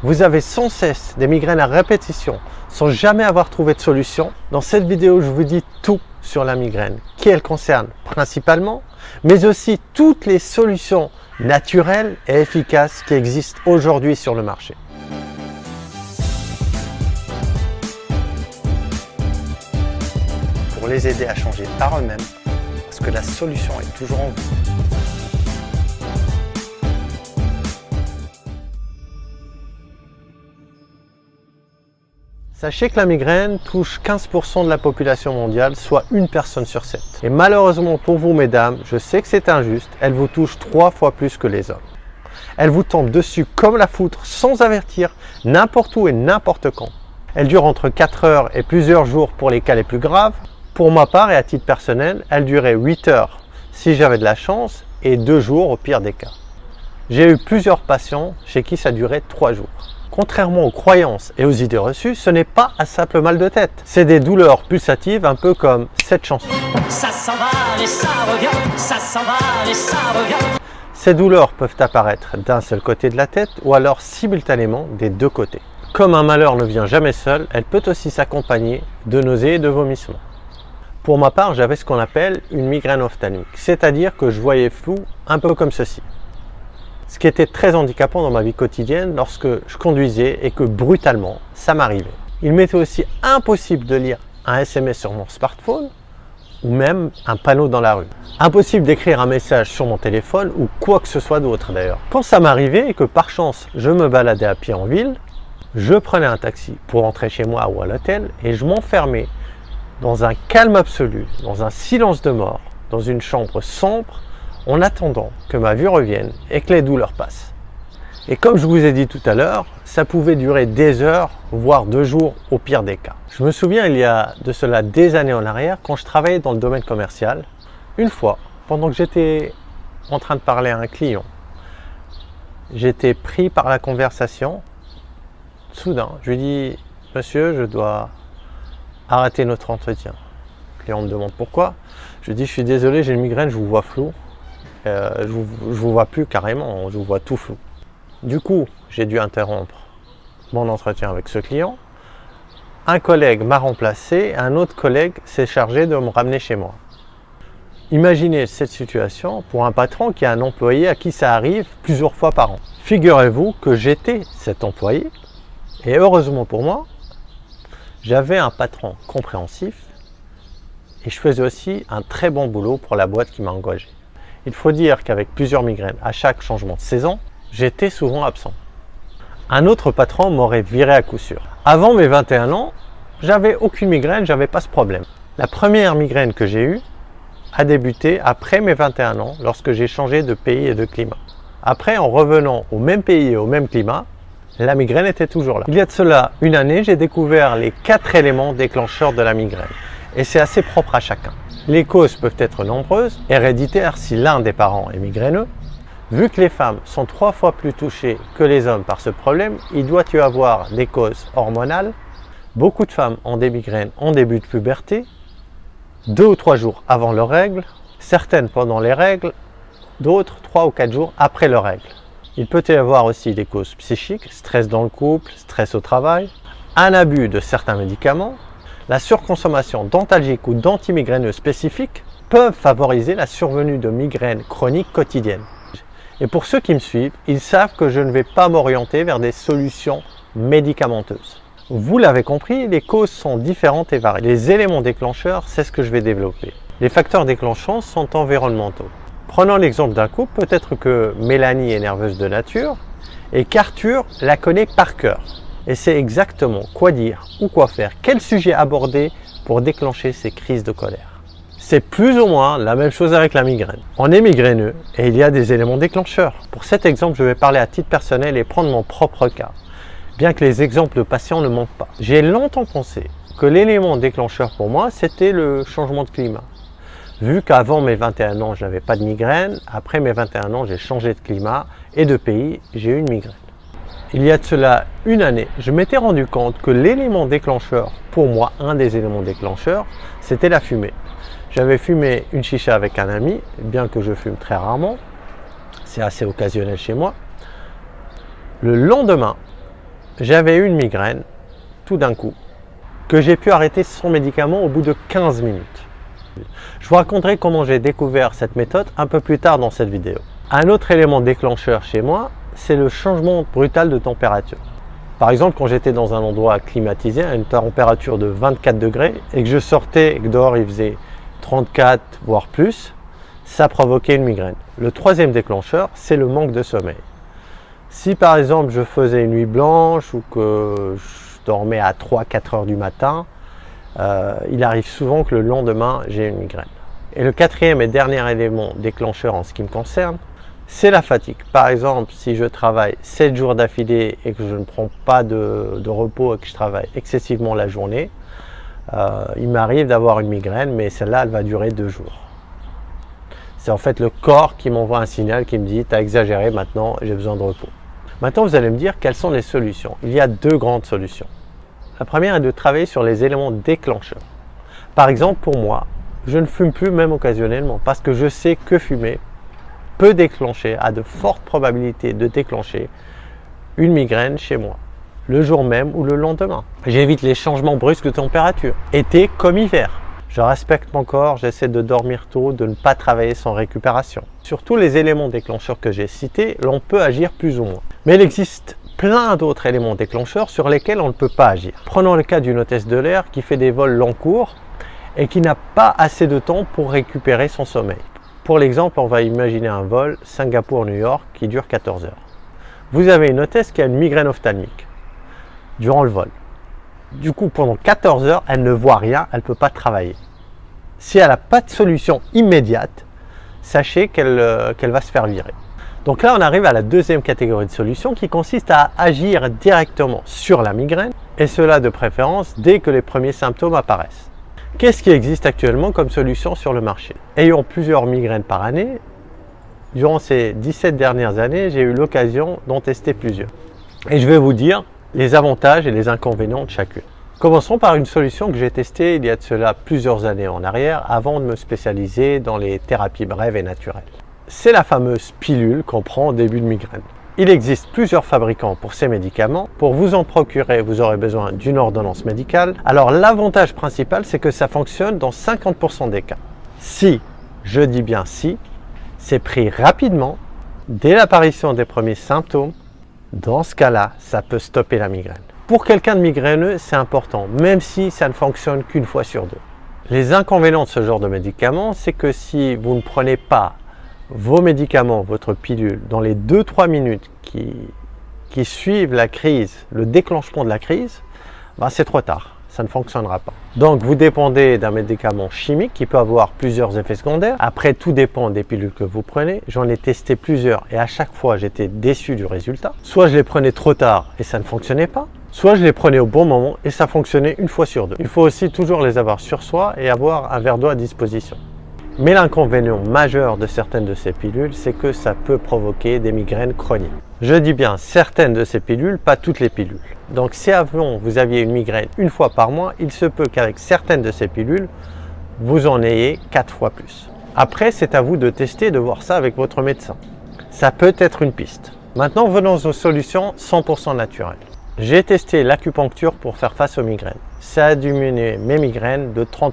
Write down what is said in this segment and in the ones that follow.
Vous avez sans cesse des migraines à répétition sans jamais avoir trouvé de solution. Dans cette vidéo, je vous dis tout sur la migraine, qui elle concerne principalement, mais aussi toutes les solutions naturelles et efficaces qui existent aujourd'hui sur le marché. Pour les aider à changer par eux-mêmes, parce que la solution est toujours en vous. Sachez que la migraine touche 15% de la population mondiale, soit une personne sur 7. Et malheureusement pour vous mesdames, je sais que c'est injuste, elle vous touche 3 fois plus que les hommes. Elle vous tombe dessus comme la foudre, sans avertir, n'importe où et n'importe quand. Elle dure entre 4 heures et plusieurs jours pour les cas les plus graves. Pour ma part et à titre personnel, elle durait 8 heures si j'avais de la chance et 2 jours au pire des cas. J'ai eu plusieurs patients chez qui ça durait 3 jours. Contrairement aux croyances et aux idées reçues, ce n'est pas un simple mal de tête. C'est des douleurs pulsatives, un peu comme cette chanson. Ça s'en va et ça revient, ça s'en va et ça revient. Ces douleurs peuvent apparaître d'un seul côté de la tête ou alors simultanément des deux côtés. Comme un malheur ne vient jamais seul, elle peut aussi s'accompagner de nausées et de vomissements. Pour ma part, j'avais ce qu'on appelle une migraine ophtalmique, c'est-à-dire que je voyais flou, un peu comme ceci. Ce qui était très handicapant dans ma vie quotidienne lorsque je conduisais et que brutalement, ça m'arrivait. Il m'était aussi impossible de lire un SMS sur mon smartphone ou même un panneau dans la rue. Impossible d'écrire un message sur mon téléphone ou quoi que ce soit d'autre d'ailleurs. Quand ça m'arrivait et que par chance je me baladais à pied en ville, je prenais un taxi pour rentrer chez moi ou à l'hôtel et je m'enfermais dans un calme absolu, dans un silence de mort, dans une chambre sombre, en attendant que ma vue revienne et que les douleurs passent. Et comme je vous ai dit tout à l'heure, ça pouvait durer des heures, voire 2 jours au pire des cas. Je me souviens il y a de cela des années en arrière, quand je travaillais dans le domaine commercial, une fois, pendant que j'étais en train de parler à un client, j'étais pris par la conversation. Soudain, je lui dis « Monsieur, je dois arrêter notre entretien ». Le client me demande pourquoi. Je lui dis « Je suis désolé, j'ai une migraine, je vous vois flou. Je vous vois plus carrément, je vous vois tout flou. » Du coup, j'ai dû interrompre mon entretien avec ce client. Un collègue m'a remplacé, un autre collègue s'est chargé de me ramener chez moi. Imaginez cette situation pour un patron qui a un employé à qui ça arrive plusieurs fois par an. Figurez-vous que j'étais cet employé et heureusement pour moi, j'avais un patron compréhensif et je faisais aussi un très bon boulot pour la boîte qui m'a engagé. Il faut dire qu'avec plusieurs migraines à chaque changement de saison, j'étais souvent absent. Un autre patron m'aurait viré à coup sûr. Avant mes 21 ans, j'avais aucune migraine, j'avais pas ce problème. La première migraine que j'ai eue a débuté après mes 21 ans, lorsque j'ai changé de pays et de climat. Après, en revenant au même pays et au même climat, la migraine était toujours là. Il y a de cela une année, j'ai découvert les 4 éléments déclencheurs de la migraine. Et c'est assez propre à chacun. Les causes peuvent être nombreuses, héréditaires si l'un des parents est migraineux. Vu que les femmes sont 3 fois plus touchées que les hommes par ce problème, il doit y avoir des causes hormonales. Beaucoup de femmes ont des migraines en début de puberté, 2 ou 3 jours avant leurs règles, certaines pendant les règles, d'autres 3 ou 4 jours après leurs règles. Il peut y avoir aussi des causes psychiques, stress dans le couple, stress au travail, un abus de certains médicaments. La surconsommation d'antalgiques ou d'antimigraineux spécifiques peuvent favoriser la survenue de migraines chroniques quotidiennes. Et pour ceux qui me suivent, ils savent que je ne vais pas m'orienter vers des solutions médicamenteuses. Vous l'avez compris, les causes sont différentes et variées. Les éléments déclencheurs, c'est ce que je vais développer. Les facteurs déclenchants sont environnementaux. Prenons l'exemple d'un couple, peut-être que Mélanie est nerveuse de nature et qu'Arthur la connaît par cœur. Et c'est exactement quoi dire ou quoi faire, quel sujet aborder pour déclencher ces crises de colère. C'est plus ou moins la même chose avec la migraine. On est migraineux et il y a des éléments déclencheurs. Pour cet exemple, je vais parler à titre personnel et prendre mon propre cas, bien que les exemples de patients ne manquent pas. J'ai longtemps pensé que l'élément déclencheur pour moi, c'était le changement de climat. Vu qu'avant mes 21 ans, je n'avais pas de migraine, après mes 21 ans, j'ai changé de climat et de pays, j'ai eu une migraine. Il y a de cela une année, je m'étais rendu compte que l'élément déclencheur, pour moi, un des éléments déclencheurs, c'était la fumée. J'avais fumé une chicha avec un ami, bien que je fume très rarement, c'est assez occasionnel chez moi. Le lendemain, j'avais eu une migraine tout d'un coup que j'ai pu arrêter sans médicament au bout de 15 minutes. Je vous raconterai comment j'ai découvert cette méthode un peu plus tard dans cette vidéo. Un autre élément déclencheur chez moi, c'est le changement brutal de température. Par exemple, quand j'étais dans un endroit climatisé à une température de 24 degrés et que je sortais et que dehors il faisait 34 voire plus, ça provoquait une migraine. Le troisième déclencheur, c'est le manque de sommeil. Si par exemple je faisais une nuit blanche ou que je dormais à 3-4 heures du matin, il arrive souvent que le lendemain j'ai une migraine. Et le quatrième et dernier élément déclencheur en ce qui me concerne, c'est la fatigue. Par exemple, si je travaille 7 jours d'affilée et que je ne prends pas de repos et que je travaille excessivement la journée, il m'arrive d'avoir une migraine, mais celle-là, elle va durer 2 jours. C'est en fait le corps qui m'envoie un signal qui me dit « tu as exagéré, maintenant j'ai besoin de repos ». Maintenant, vous allez me dire quelles sont les solutions. Il y a 2 grandes solutions. La première est de travailler sur les éléments déclencheurs. Par exemple, pour moi, je ne fume plus même occasionnellement parce que je sais que fumer peut déclencher, a de fortes probabilités de déclencher une migraine chez moi, le jour même ou le lendemain. J'évite les changements brusques de température, été comme hiver. Je respecte mon corps, j'essaie de dormir tôt, de ne pas travailler sans récupération. Sur tous les éléments déclencheurs que j'ai cités, l'on peut agir plus ou moins. Mais il existe plein d'autres éléments déclencheurs sur lesquels on ne peut pas agir. Prenons le cas d'une hôtesse de l'air qui fait des vols long cours et qui n'a pas assez de temps pour récupérer son sommeil. Pour l'exemple, on va imaginer un vol Singapour-New York qui dure 14 heures. Vous avez une hôtesse qui a une migraine ophtalmique durant le vol. Du coup, pendant 14 heures, elle ne voit rien, elle ne peut pas travailler. Si elle n'a pas de solution immédiate, sachez qu'elle va se faire virer. Donc là, on arrive à la deuxième catégorie de solution qui consiste à agir directement sur la migraine, et cela de préférence dès que les premiers symptômes apparaissent. Qu'est-ce qui existe actuellement comme solution sur le marché? Ayant plusieurs migraines par année, durant ces 17 dernières années, j'ai eu l'occasion d'en tester plusieurs. Et je vais vous dire les avantages et les inconvénients de chacune. Commençons par une solution que j'ai testée il y a de cela plusieurs années en arrière, avant de me spécialiser dans les thérapies brèves et naturelles. C'est la fameuse pilule qu'on prend au début de migraine. Il existe plusieurs fabricants pour ces médicaments. Pour vous en procurer, vous aurez besoin d'une ordonnance médicale. Alors l'avantage principal, c'est que ça fonctionne dans 50% des cas. Si, je dis bien si, c'est pris rapidement, dès l'apparition des premiers symptômes, dans ce cas-là, ça peut stopper la migraine. Pour quelqu'un de migraineux, c'est important, même si ça ne fonctionne qu'une fois sur 2. Les inconvénients de ce genre de médicaments, c'est que si vous ne prenez pas vos médicaments, votre pilule, dans les 2-3 minutes qui suivent la crise, le déclenchement de la crise, c'est trop tard, ça ne fonctionnera pas. Donc vous dépendez d'un médicament chimique qui peut avoir plusieurs effets secondaires. Après, tout dépend des pilules que vous prenez. J'en ai testé plusieurs et à chaque fois j'étais déçu du résultat. Soit je les prenais trop tard et ça ne fonctionnait pas, soit je les prenais au bon moment et ça fonctionnait une fois sur 2. Il faut aussi toujours les avoir sur soi et avoir un verre d'eau à disposition. Mais l'inconvénient majeur de certaines de ces pilules, c'est que ça peut provoquer des migraines chroniques. Je dis bien certaines de ces pilules, pas toutes les pilules. Donc si avant vous aviez une migraine une fois par mois, il se peut qu'avec certaines de ces pilules, vous en ayez 4 fois plus. Après, c'est à vous de tester et de voir ça avec votre médecin. Ça peut être une piste. Maintenant, venons aux solutions 100% naturelles. J'ai testé l'acupuncture pour faire face aux migraines. Ça a diminué mes migraines de 30%,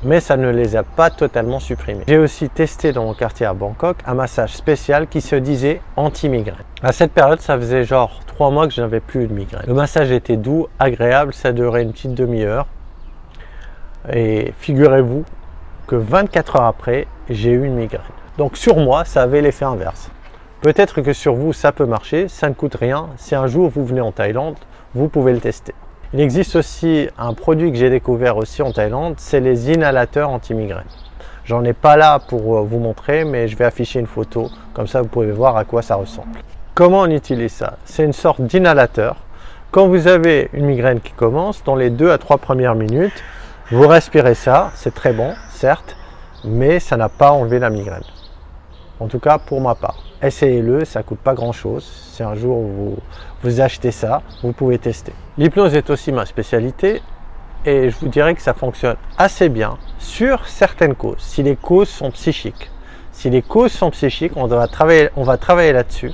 mais ça ne les a pas totalement supprimées. J'ai aussi testé dans mon quartier à Bangkok un massage spécial qui se disait anti-migraine. À cette période, ça faisait genre 3 mois que je n'avais plus de migraine. Le massage était doux, agréable, ça durait une petite demi-heure. Et figurez-vous que 24 heures après, j'ai eu une migraine. Donc sur moi, ça avait l'effet inverse. Peut-être que sur vous, ça peut marcher, ça ne coûte rien. Si un jour vous venez en Thaïlande, vous pouvez le tester. Il existe aussi un produit que j'ai découvert aussi en Thaïlande, c'est les inhalateurs anti-migraine. J'en ai pas là pour vous montrer, mais je vais afficher une photo, comme ça vous pouvez voir à quoi ça ressemble. Comment on utilise ça? C'est une sorte d'inhalateur. Quand vous avez une migraine qui commence, dans les 2 à 3 premières minutes, vous respirez ça, c'est très bon, certes, mais ça n'a pas enlevé la migraine. En tout cas pour ma part. Essayez-le, ça ne coûte pas grand chose. Si un jour vous achetez ça, vous pouvez tester. L'hypnose est aussi ma spécialité et je vous dirais que ça fonctionne assez bien sur certaines causes. Si les causes sont psychiques. Si les causes sont psychiques, on va travailler là-dessus.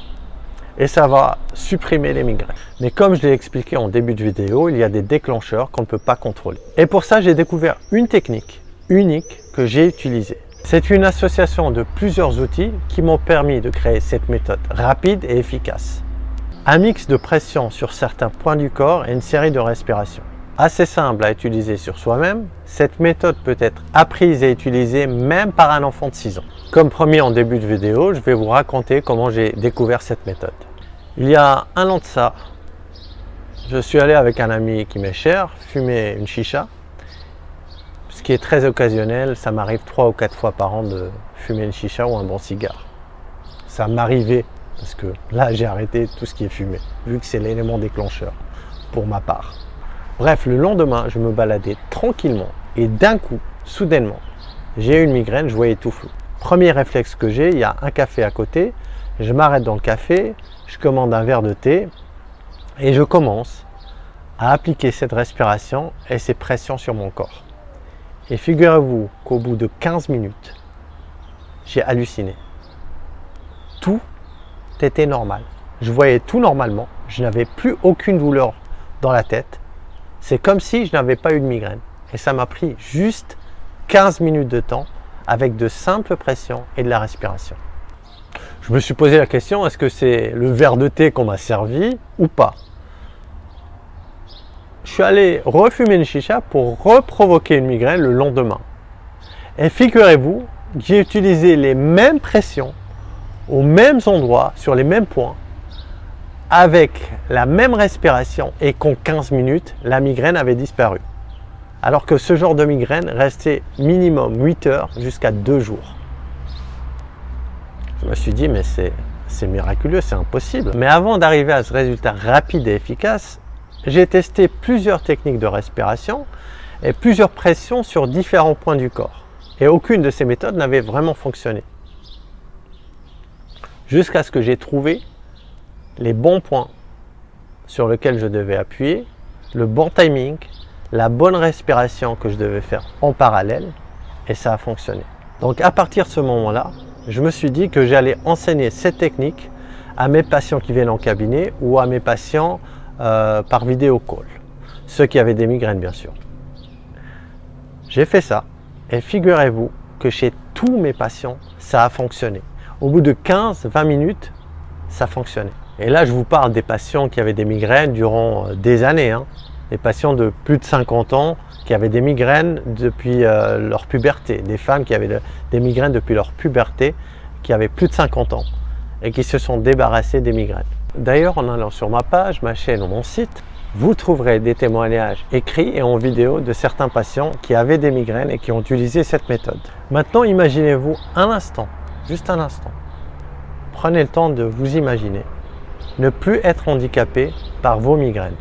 et ça va supprimer les migraines. Mais comme je l'ai expliqué en début de vidéo, il y a des déclencheurs qu'on ne peut pas contrôler. Et pour ça, j'ai découvert une technique unique que j'ai utilisée. C'est une association de plusieurs outils qui m'ont permis de créer cette méthode rapide et efficace. Un mix de pression sur certains points du corps et une série de respirations. Assez simple à utiliser sur soi-même, cette méthode peut être apprise et utilisée même par un enfant de 6 ans. Comme promis en début de vidéo, je vais vous raconter comment j'ai découvert cette méthode. Il y a un an de ça, je suis allé avec un ami qui m'est cher fumer une chicha. Ce qui est très occasionnel, ça m'arrive 3 ou 4 fois par an de fumer une chicha ou un bon cigare. Ça m'arrivait parce que là j'ai arrêté tout ce qui est fumé, vu que c'est l'élément déclencheur pour ma part. Bref, le lendemain, je me baladais tranquillement et d'un coup, soudainement, j'ai eu une migraine, je voyais tout flou. Premier réflexe que j'ai, il y a un café à côté, je m'arrête dans le café, je commande un verre de thé et je commence à appliquer cette respiration et ces pressions sur mon corps. Et figurez-vous qu'au bout de 15 minutes, j'ai halluciné. Tout était normal. Je voyais tout normalement, je n'avais plus aucune douleur dans la tête. C'est comme si je n'avais pas eu de migraine. Et ça m'a pris juste 15 minutes de temps avec de simples pressions et de la respiration. Je me suis posé la question, est-ce que c'est le verre de thé qu'on m'a servi ou pas? Je suis allé refumer une chicha pour reprovoquer une migraine le lendemain. Et figurez-vous que j'ai utilisé les mêmes pressions aux mêmes endroits, sur les mêmes points, avec la même respiration et qu'en 15 minutes, la migraine avait disparu. Alors que ce genre de migraine restait minimum 8 heures jusqu'à 2 jours. Je me suis dit, mais c'est miraculeux, c'est impossible. Mais avant d'arriver à ce résultat rapide et efficace, j'ai testé plusieurs techniques de respiration et plusieurs pressions sur différents points du corps. Et aucune de ces méthodes n'avait vraiment fonctionné. Jusqu'à ce que j'ai trouvé les bons points sur lesquels je devais appuyer, le bon timing, la bonne respiration que je devais faire en parallèle, et ça a fonctionné. Donc à partir de ce moment-là, je me suis dit que j'allais enseigner cette technique à mes patients qui viennent en cabinet ou à mes patients par vidéo call, ceux qui avaient des migraines bien sûr. J'ai fait ça et figurez-vous que chez tous mes patients, ça a fonctionné. Au bout de 15-20 minutes, ça fonctionnait. Et là, je vous parle des patients qui avaient des migraines durant des années, des patients de plus de 50 ans qui avaient des migraines depuis leur puberté, des femmes qui avaient des migraines depuis leur puberté, qui avaient plus de 50 ans et qui se sont débarrassés des migraines. D'ailleurs, en allant sur ma page, ma chaîne ou mon site, vous trouverez des témoignages écrits et en vidéo de certains patients qui avaient des migraines et qui ont utilisé cette méthode. Maintenant, imaginez-vous un instant, juste un instant. Prenez le temps de vous imaginer ne plus être handicapé par vos migraines,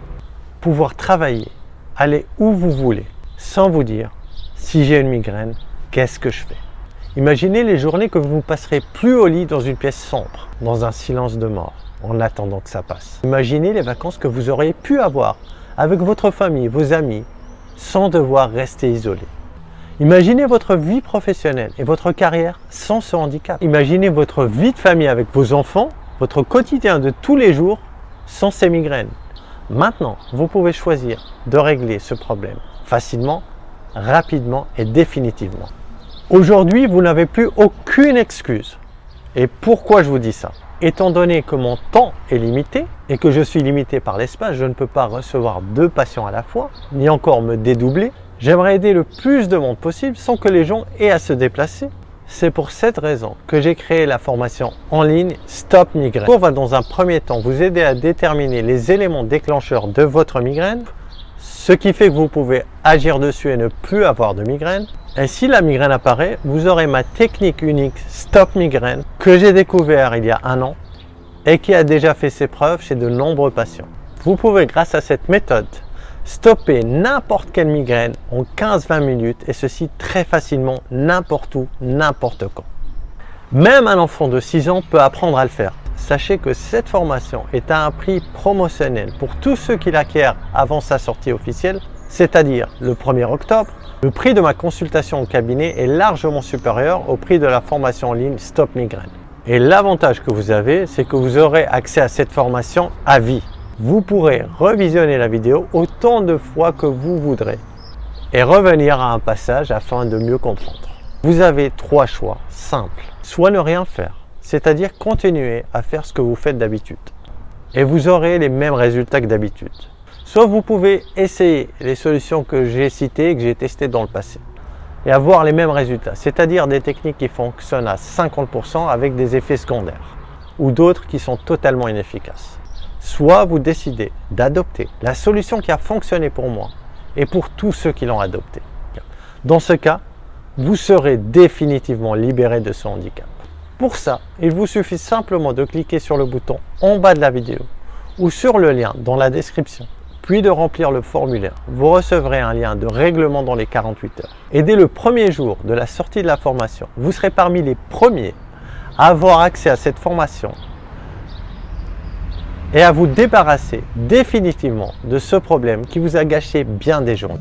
pouvoir travailler, aller où vous voulez, sans vous dire si j'ai une migraine, qu'est-ce que je fais? Imaginez les journées que vous ne passerez plus au lit dans une pièce sombre, dans un silence de mort, en attendant que ça passe. Imaginez les vacances que vous auriez pu avoir avec votre famille, vos amis, sans devoir rester isolé. Imaginez votre vie professionnelle et votre carrière sans ce handicap. Imaginez votre vie de famille avec vos enfants, votre quotidien de tous les jours sans ces migraines. Maintenant, vous pouvez choisir de régler ce problème facilement, rapidement et définitivement. Aujourd'hui, vous n'avez plus aucune excuse. Et pourquoi je vous dis ça? Étant donné que mon temps est limité et que je suis limité par l'espace, je ne peux pas recevoir 2 patients à la fois, ni encore me dédoubler. J'aimerais aider le plus de monde possible sans que les gens aient à se déplacer. C'est pour cette raison que j'ai créé la formation en ligne Stop Migraine. On va dans un premier temps vous aider à déterminer les éléments déclencheurs de votre migraine, ce qui fait que vous pouvez agir dessus et ne plus avoir de migraine. Et si la migraine apparaît, vous aurez ma technique unique Stop Migraine que j'ai découvert il y a 1 an et qui a déjà fait ses preuves chez de nombreux patients. Vous pouvez, grâce à cette méthode, stopper n'importe quelle migraine en 15-20 minutes et ceci très facilement, n'importe où, n'importe quand. Même un enfant de 6 ans peut apprendre à le faire. Sachez que cette formation est à un prix promotionnel pour tous ceux qui l'acquièrent avant sa sortie officielle, c'est-à-dire le 1er octobre. Le prix de ma consultation au cabinet est largement supérieur au prix de la formation en ligne Stop Migraine. Et l'avantage que vous avez, c'est que vous aurez accès à cette formation à vie. Vous pourrez revisionner la vidéo autant de fois que vous voudrez et revenir à un passage afin de mieux comprendre. Vous avez 3 choix simples. Soit ne rien faire, c'est-à-dire continuer à faire ce que vous faites d'habitude et vous aurez les mêmes résultats que d'habitude. Soit vous pouvez essayer les solutions que j'ai citées et que j'ai testées dans le passé et avoir les mêmes résultats, c'est-à-dire des techniques qui fonctionnent à 50% avec des effets secondaires ou d'autres qui sont totalement inefficaces. Soit vous décidez d'adopter la solution qui a fonctionné pour moi et pour tous ceux qui l'ont adoptée. Dans ce cas, vous serez définitivement libéré de ce handicap. Pour ça, il vous suffit simplement de cliquer sur le bouton en bas de la vidéo ou sur le lien dans la description, puis de remplir le formulaire. Vous recevrez un lien de règlement dans les 48 heures. Et dès le premier jour de la sortie de la formation, vous serez parmi les premiers à avoir accès à cette formation et à vous débarrasser définitivement de ce problème qui vous a gâché bien des journées.